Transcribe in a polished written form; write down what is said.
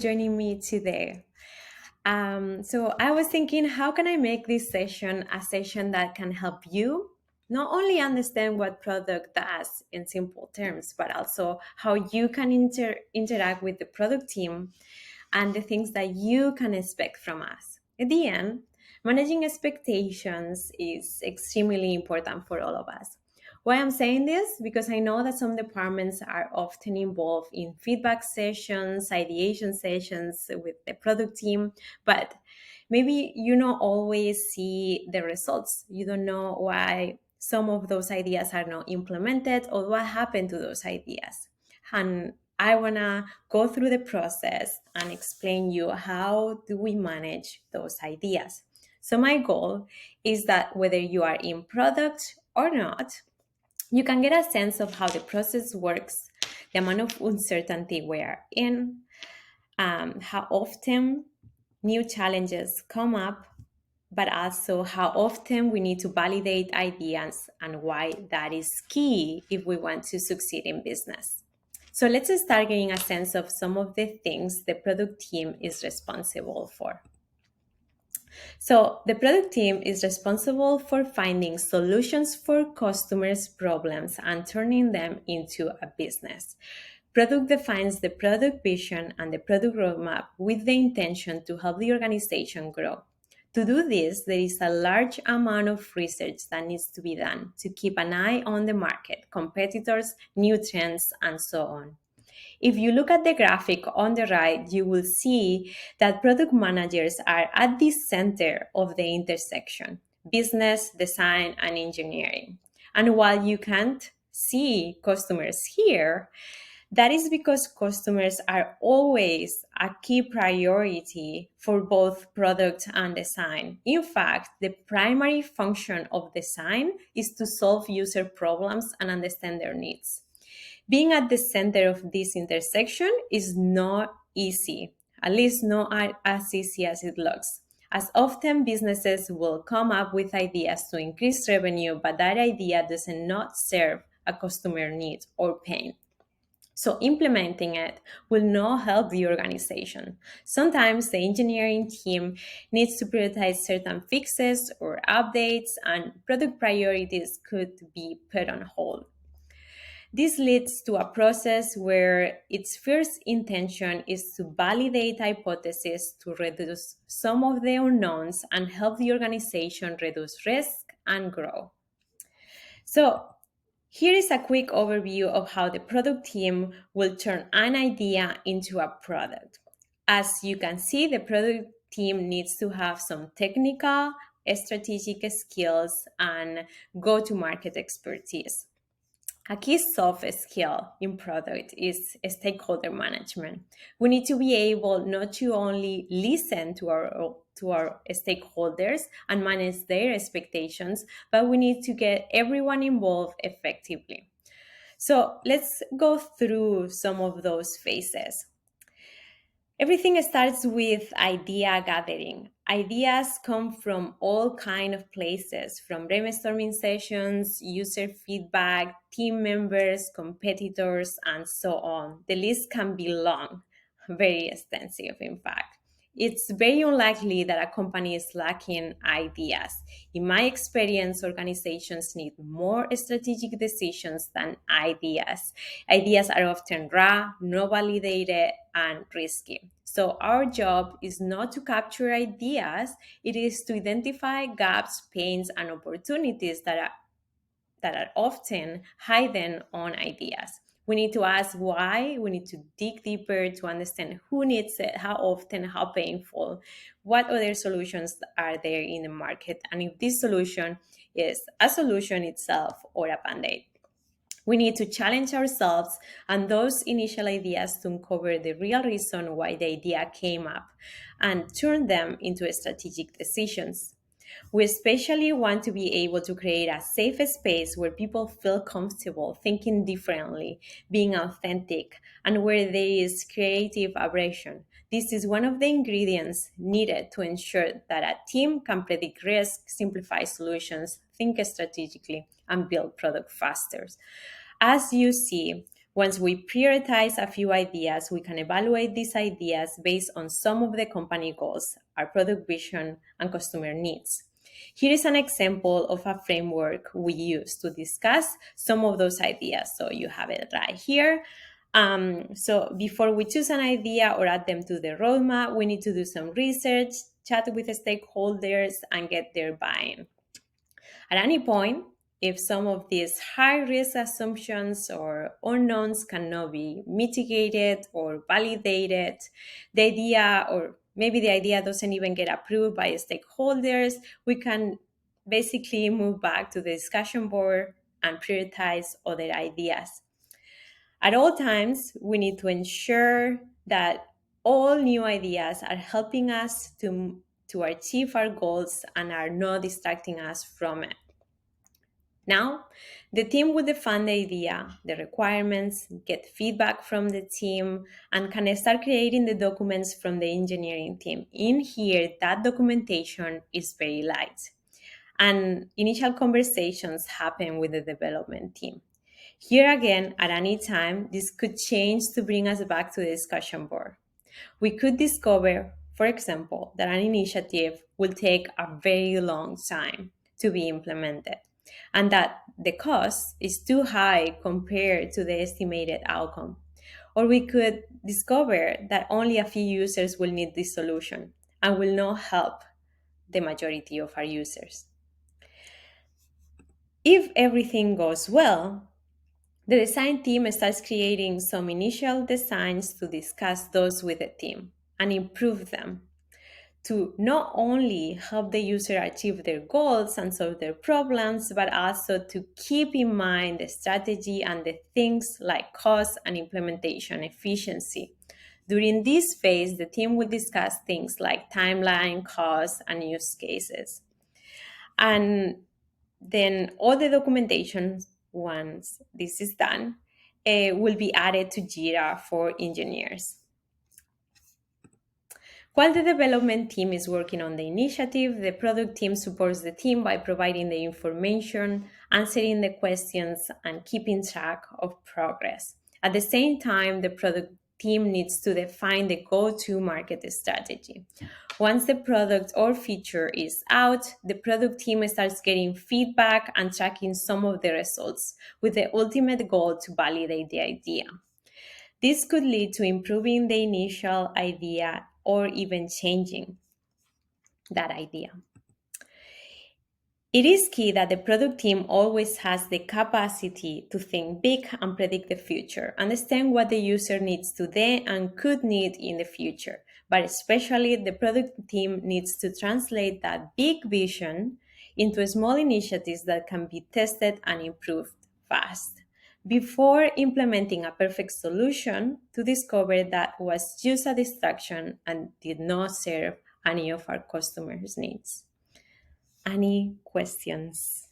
joining me today. So I was thinking, how can I make this session a session that can help you not only understand what product does in simple terms, but also how you can interact with the product team and the things that you can expect from us. At the end, managing expectations is extremely important for all of us. Why I'm saying this? Because I know that some departments are often involved in feedback sessions, ideation sessions with the product team, but maybe you don't always see the results. You don't know why some of those ideas are not implemented or what happened to those ideas. And I want to go through the process and explain you how do we manage those ideas. So my goal is that whether you are in product or not, you can get a sense of how the process works, the amount of uncertainty we are in, how often new challenges come up, but also how often we need to validate ideas and why that is key if we want to succeed in business. So let's start getting a sense of some of the things the product team is responsible for. So the product team is responsible for finding solutions for customers' problems and turning them into a business. Product defines the product vision and the product roadmap with the intention to help the organization grow. To do this, there is a large amount of research that needs to be done to keep an eye on the market, competitors, new trends, and so on. If you look at the graphic on the right, you will see that product managers are at the center of the intersection: business, design, and engineering. And while you can't see customers here, that is because customers are always a key priority for both product and design. In fact, the primary function of design is to solve user problems and understand their needs. Being at the center of this intersection is not easy, at least not as easy as it looks. As often, businesses will come up with ideas to increase revenue, but that idea does not serve a customer need or pain. So implementing it will not help the organization. Sometimes the engineering team needs to prioritize certain fixes or updates, and product priorities could be put on hold. This leads to a process where its first intention is to validate hypotheses to reduce some of the unknowns and help the organization reduce risk and grow. So, here is a quick overview of how the product team will turn an idea into a product. As you can see, the product team needs to have some technical, strategic skills, and go to market expertise. A key soft skill in product is stakeholder management. We need to be able not to only listen to our stakeholders and manage their expectations, but we need to get everyone involved effectively. So let's go through some of those phases. Everything starts with idea gathering. Ideas come from all kinds of places, from brainstorming sessions, user feedback, team members, competitors, and so on. The list can be long, very extensive, in fact. It's very unlikely that a company is lacking ideas. In my experience, organizations need more strategic decisions than ideas. Ideas are often raw, not validated, and risky. So our job is not to capture ideas, it is to identify gaps, pains, and opportunities that are often hidden on ideas. We need to ask why, we need to dig deeper to understand who needs it, how often, how painful, what other solutions are there in the market, and if this solution is a solution itself or a band-aid. We need to challenge ourselves and those initial ideas to uncover the real reason why the idea came up and turn them into strategic decisions. We especially want to be able to create a safe space where people feel comfortable thinking differently, being authentic, and where there is creative aggression. This is one of the ingredients needed to ensure that a team can predict risk, simplify solutions, think strategically, and build product faster. As you see, Once we prioritize a few ideas, we can evaluate these ideas based on some of the company goals, our product vision, and customer needs. Here is an example of a framework we use to discuss some of those ideas. So you have it right here. So before we choose an idea or add them to the roadmap, we need to do some research, chat with the stakeholders, and get their buy-in. At any point, if some of these high-risk assumptions or unknowns cannot be mitigated or validated, the idea, or maybe the idea doesn't even get approved by stakeholders, we can basically move back to the discussion board and prioritize other ideas. At all times, we need to ensure that all new ideas are helping us to achieve our goals and are not distracting us from it. Now, the team will define the idea, the requirements, get feedback from the team, and can start creating the documents from the engineering team. In here, that documentation is very light. And initial conversations happen with the development team. Here again, at any time, this could change to bring us back to the discussion board. We could discover, for example, that an initiative will take a very long time to be implemented and that the cost is too high compared to the estimated outcome. Or we could discover that only a few users will need this solution and will not help the majority of our users. If everything goes well, the design team starts creating some initial designs to discuss those with the team and improve them to not only help the user achieve their goals and solve their problems, but also to keep in mind the strategy and the things like cost and implementation efficiency. During this phase, the team will discuss things like timeline, cost, and use cases. And then all the documentation, once this is done, will be added to Jira for engineers. While the development team is working on the initiative, the product team supports the team by providing the information, answering the questions, and keeping track of progress. At the same time, the product team needs to define the go-to-market strategy. Once the product or feature is out, the product team starts getting feedback and tracking some of the results with the ultimate goal to validate the idea. This could lead to improving the initial idea or even changing that idea. It is key that the product team always has the capacity to think big and predict the future, understand what the user needs today and could need in the future. But especially the product team needs to translate that big vision into small initiatives that can be tested and improved fast before implementing a perfect solution to discover that was just a distraction and did not serve any of our customers' needs. Any questions?